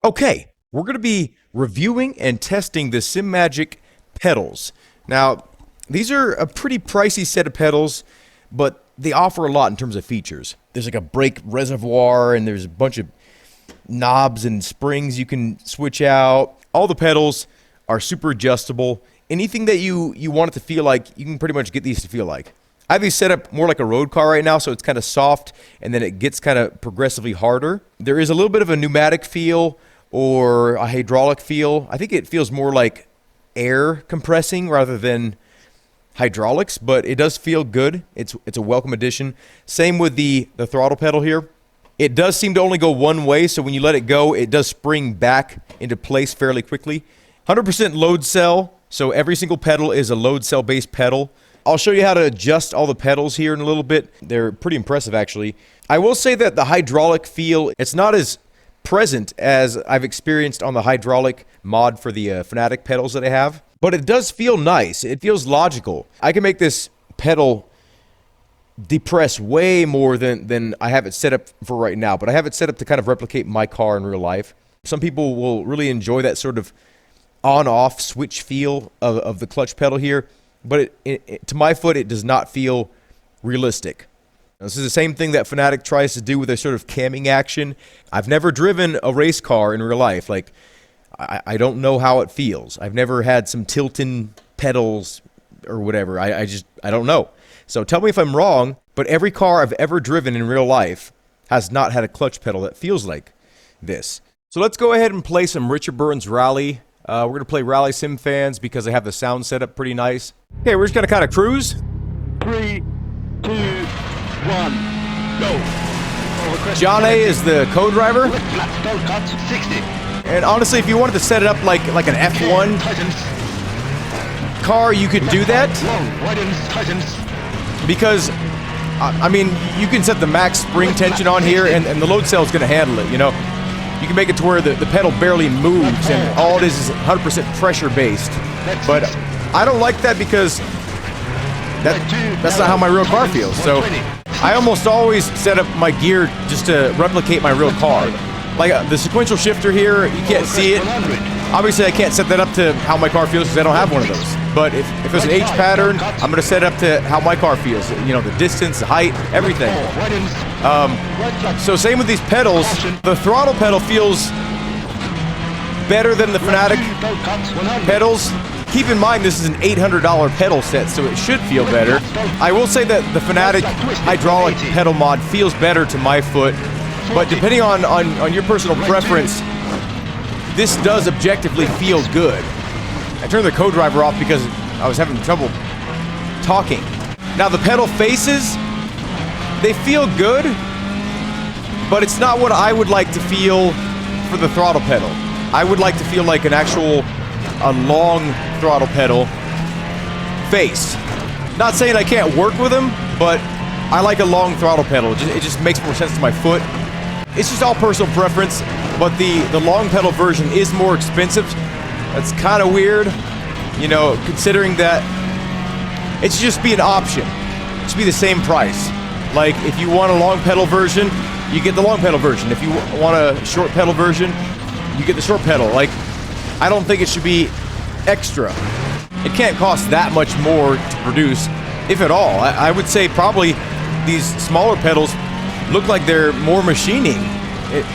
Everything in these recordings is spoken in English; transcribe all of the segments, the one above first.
Okay, we're going to be reviewing and testing the Simagic pedals. Now, these are a pretty pricey set of pedals, but they offer a lot in terms of features. There's like a brake reservoir, and there's a bunch of knobs and springs you can switch out. All the pedals are super adjustable. Anything that you want it to feel like, you can pretty much get these to feel like. I have these set up more like a road car right now, so it's kind of soft, and then it gets kind of progressively harder. There is a little bit of a pneumatic feel or a hydraulic feel. I think it feels more like air compressing rather than hydraulics, but it does feel good. It's a welcome addition. Same with the throttle pedal here. It does seem to only go one way, so when you let it go, it does spring back into place fairly quickly. 100% load cell, so every single pedal is a load cell based pedal. I'll show you how to adjust all the pedals here in a little bit. They're pretty impressive, actually. I will say that the hydraulic feel, it's not as present as I've experienced on the hydraulic mod for the Fanatic pedals that I have, but it does feel nice. It feels logical. I can make this pedal depress way more than I have it set up for right now, but I have it set up to kind of replicate my car in real life. Some people will really enjoy that sort of on-off switch feel of the clutch pedal here, but to my foot, it does not feel realistic. This is the same thing that Fanatic tries to do with their sort of camming action. I've never driven a race car in real life. Like, I don't know how it feels. I've never had some tilting pedals or whatever. I don't know. So tell me if I'm wrong, but every car I've ever driven in real life has not had a clutch pedal that feels like this. So let's go ahead and play some Richard Burton's Rally. We're going to play Rally Sim Fans because I have the sound set up pretty nice. Okay, we're just going to kind of cruise. 3, 2, 1, go. John A is the co-driver. Flat, go cut, 60. And honestly, if you wanted to set it up like an F1 car, you could do that. Long, widens, tightens. Because, I mean, you can set the max spring tension on here, and the load cell is going to handle it, you know. You can make it to where the pedal barely moves, and all it is 100% pressure-based. But I don't like that because that's not how my real car feels. So I almost always set up my gear just to replicate my real car. Like the sequential shifter here, you can't see it. Obviously, I can't set that up to how my car feels because I don't have one of those. But if there's an H pattern, I'm going to set it up to how my car feels. You know, the distance, the height, everything. So same with these pedals. The throttle pedal feels better than the Fanatic pedals. Keep in mind, this is an $800 pedal set, so it should feel better. I will say that the Fanatic hydraulic pedal mod feels better to my foot, but depending on your personal preference, this does objectively feel good. I turned the co-driver off because I was having trouble talking. Now the pedal faces, they feel good, but it's not what I would like to feel for the throttle pedal. I would like to feel like a long throttle pedal face. Not saying I can't work with them, but I like a long throttle pedal. It just makes more sense to my foot. It's just all personal preference, but the long pedal version is more expensive. That's kind of weird, you know, considering that it should just be an option. It should be the same price. Like, if you want a long pedal version, you get the long pedal version. If you want a short pedal version, you get the short pedal. Like, I don't think it should be extra. It can't cost that much more to produce, if at all. I would say probably these smaller pedals look like they're more machining.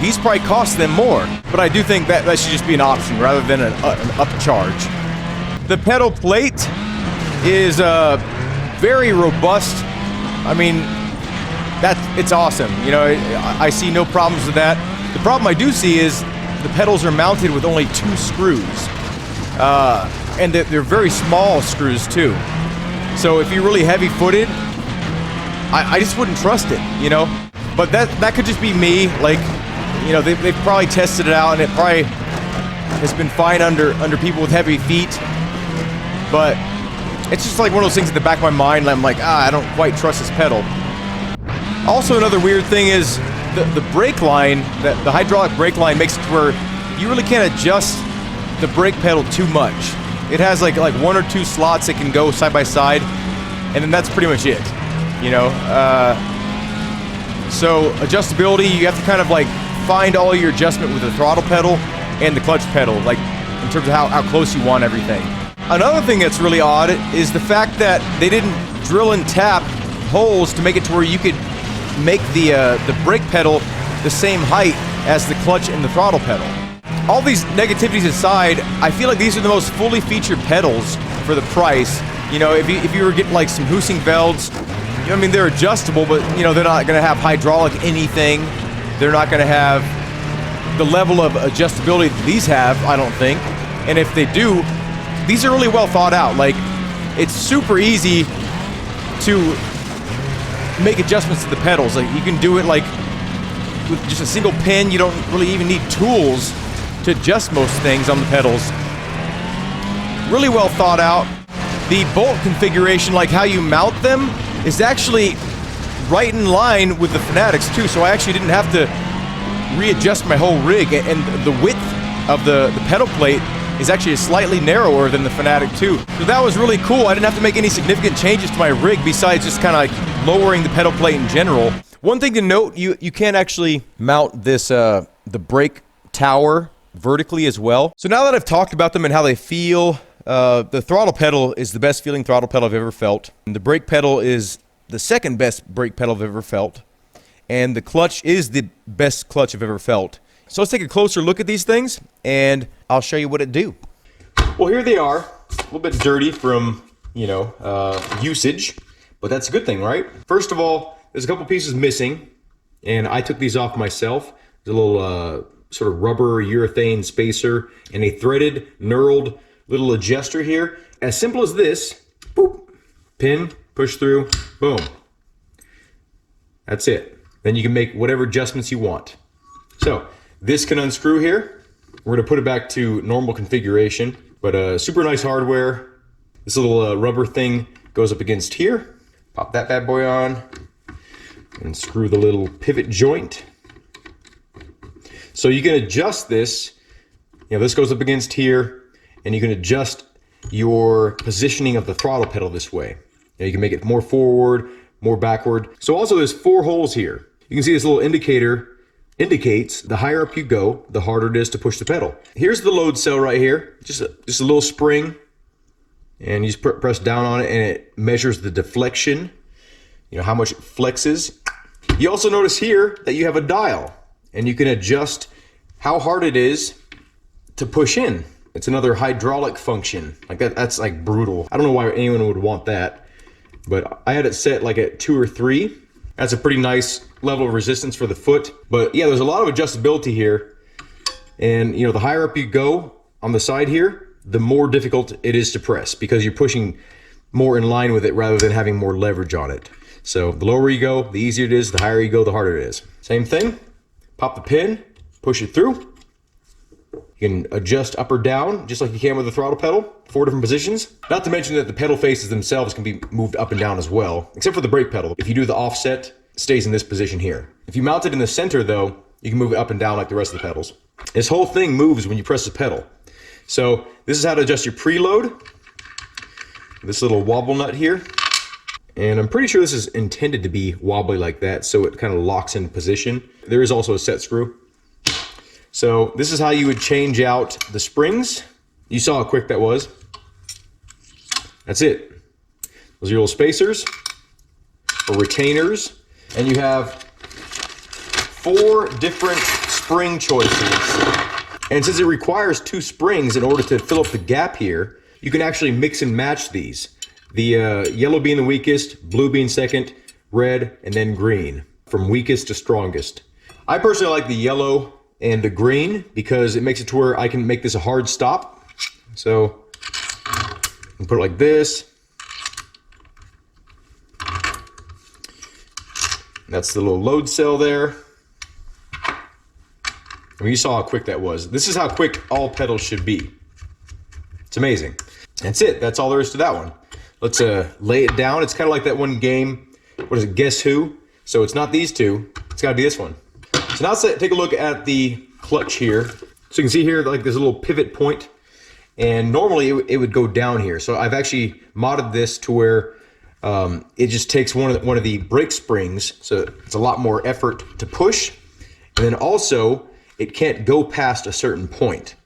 These probably cost them more, but I do think that should just be an option rather than an upcharge. The pedal plate is very robust. I mean, it's awesome. You know, I see no problems with that. The problem I do see is the pedals are mounted with only 2 screws, and they're very small screws too. So if you're really heavy-footed, I just wouldn't trust it, you know. But that could just be me. Like, you know, they've probably tested it out, and it probably has been fine under people with heavy feet. But it's just like one of those things at the back of my mind. I'm like, I don't quite trust this pedal. Also, another weird thing is the brake line. The hydraulic brake line makes it to where you really can't adjust the brake pedal too much. It has like 1 or 2 slots that can go side by side, and then that's pretty much it. You know. So adjustability, you have to kind of like find all your adjustment with the throttle pedal and the clutch pedal, like in terms of how close you want everything. Another thing that's really odd is the fact that they didn't drill and tap holes to make it to where you could make the brake pedal the same height as the clutch and the throttle pedal. All these negativities aside, I feel like these are the most fully featured pedals for the price. You know, if you were getting like some Husing belts, I mean, they're adjustable, but you know, they're not going to have hydraulic anything. They're not going to have the level of adjustability that these have, I don't think. And if they do, these are really well thought out. Like, it's super easy to make adjustments to the pedals. Like, you can do it like with just a single pin. You don't really even need tools to adjust most things on the pedals. Really well thought out. The bolt configuration, like how you mount them, is actually right in line with the Fanatics too, so I actually didn't have to readjust my whole rig, and the width of the pedal plate is actually slightly narrower than the Fanatic 2. So that was really cool. I didn't have to make any significant changes to my rig besides just kind of like lowering the pedal plate in general. One thing to note, you can actually mount this the brake tower vertically as well. So now that I've talked about them and how they feel, the throttle pedal is the best feeling throttle pedal I've ever felt. And the brake pedal is the second best brake pedal I've ever felt. And the clutch is the best clutch I've ever felt. So let's take a closer look at these things, and I'll show you what it do. Well, here they are. A little bit dirty from, you know, usage, but that's a good thing, right? First of all, there's a couple pieces missing, and I took these off myself. There's a little sort of rubber urethane spacer and a threaded, knurled little adjuster here. As simple as this, boop, pin, push through, boom. That's it. Then you can make whatever adjustments you want. So this can unscrew here. We're gonna put it back to normal configuration, but super nice hardware. This little rubber thing goes up against here. Pop that bad boy on and screw the little pivot joint. So you can adjust this. You know, this goes up against here, and you can adjust your positioning of the throttle pedal this way. You know, you can make it more forward, more backward. So also there's 4 holes here. You can see this little indicator indicates the higher up you go, the harder it is to push the pedal. Here's the load cell right here, just a little spring, and you just press down on it and it measures the deflection, you know, how much it flexes. You also notice here that you have a dial, and you can adjust how hard it is to push in. It's another hydraulic function. Like that's like brutal. I don't know why anyone would want that, but I had it set like at 2 or 3. That's a pretty nice level of resistance for the foot. But yeah, there's a lot of adjustability here. And you know, the higher up you go on the side here, the more difficult it is to press because you're pushing more in line with it rather than having more leverage on it. So the lower you go, the easier it is. The higher you go, the harder it is. Same thing, pop the pin, push it through. You can adjust up or down just like you can with the throttle pedal, 4 different positions. Not to mention that the pedal faces themselves can be moved up and down as well, except for the brake pedal. If you do the offset, it stays in this position here. If you mount it in the center though, you can move it up and down like the rest of the pedals. This whole thing moves when you press the pedal. So this is how to adjust your preload. This little wobble nut here. And I'm pretty sure this is intended to be wobbly like that, so it kind of locks into position. There is also a set screw. So this is how you would change out the springs. You saw how quick that was. That's it. Those are your little spacers or retainers. And you have 4 different spring choices. And since it requires 2 springs in order to fill up the gap here, you can actually mix and match these. The yellow being the weakest, blue being second, red, and then green, from weakest to strongest. I personally like the yellow and the green because it makes it to where I can make this a hard stop. So I can put it like this. That's the little load cell there. I mean, you saw how quick that was. This is how quick all pedals should be. It's amazing. That's it. That's all there is to that one. Let's lay it down. It's kind of like that one game. What is it? Guess Who? So it's not these 2. It's got to be this one. So now let's take a look at the clutch here. So you can see here like this little pivot point, and normally it would go down here. So I've actually modded this to where it just takes one of the brake springs, so it's a lot more effort to push, And then also, it can't go past a certain point.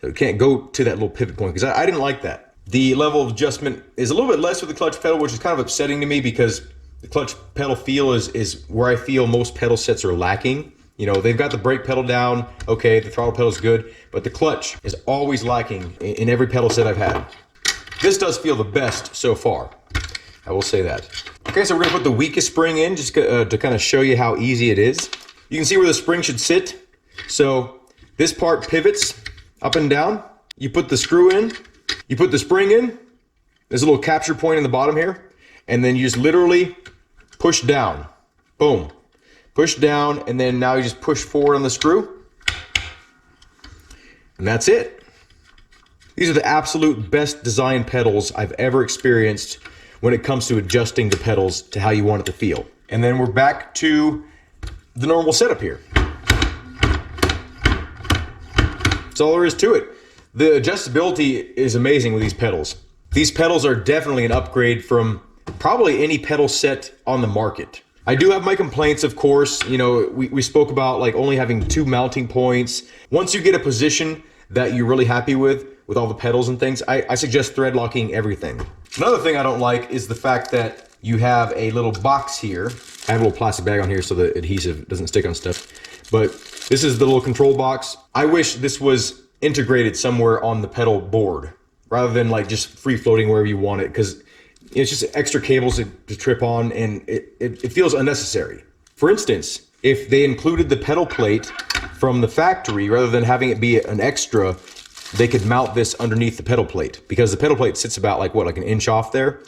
So it can't go to that little pivot point, because I didn't like that. The level of adjustment is a little bit less with the clutch pedal, which is kind of upsetting to me, because the clutch pedal feel is where I feel most pedal sets are lacking. You know, they've got the brake pedal down, okay, the throttle pedal is good, but the clutch is always lacking in every pedal set I've had. This does feel the best so far, I will say that. Okay, so we're gonna put the weakest spring in, just to kind of show you how easy it is. You can see where the spring should sit. So this part pivots up and down. You put the screw in, you put the spring in, there's a little capture point in the bottom here, and then you just literally push down, boom. Push down, and then now you just push forward on the screw, and that's it. These are the absolute best design pedals I've ever experienced when it comes to adjusting the pedals to how you want it to feel. And then we're back to the normal setup here. That's all there is to it. The adjustability is amazing with these pedals. These pedals are definitely an upgrade from probably any pedal set on the market. I do have my complaints, of course. You know, we spoke about like only having 2 mounting points. Once you get a position that you're really happy with all the pedals and things, I suggest thread locking everything. Another thing I don't like is the fact that you have a little box here. I have a little plastic bag on here so the adhesive doesn't stick on stuff. But this is the little control box. I wish this was integrated somewhere on the pedal board rather than like just free floating wherever you want it, because it's just extra cables to trip on, and it feels unnecessary. For instance, if they included the pedal plate from the factory, rather than having it be an extra, they could mount this underneath the pedal plate, because the pedal plate sits about like an inch off there.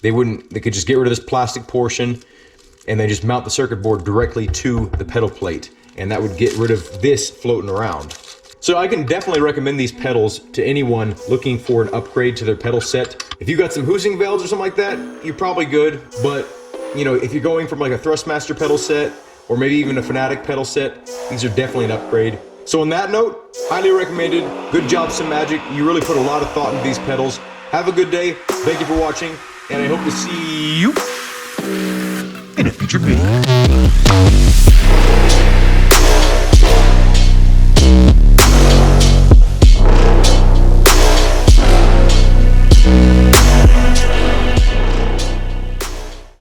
They could just get rid of this plastic portion and then just mount the circuit board directly to the pedal plate, and that would get rid of this floating around. So I can definitely recommend these pedals to anyone looking for an upgrade to their pedal set. If you got some Husing valves or something like that, you're probably good. But you know, if you're going from like a Thrustmaster pedal set or maybe even a Fanatic pedal set, these are definitely an upgrade. So on that note, highly recommended. Good job, Simagic. You really put a lot of thought into these pedals. Have a good day. Thank you for watching, and I hope to see you in a future video.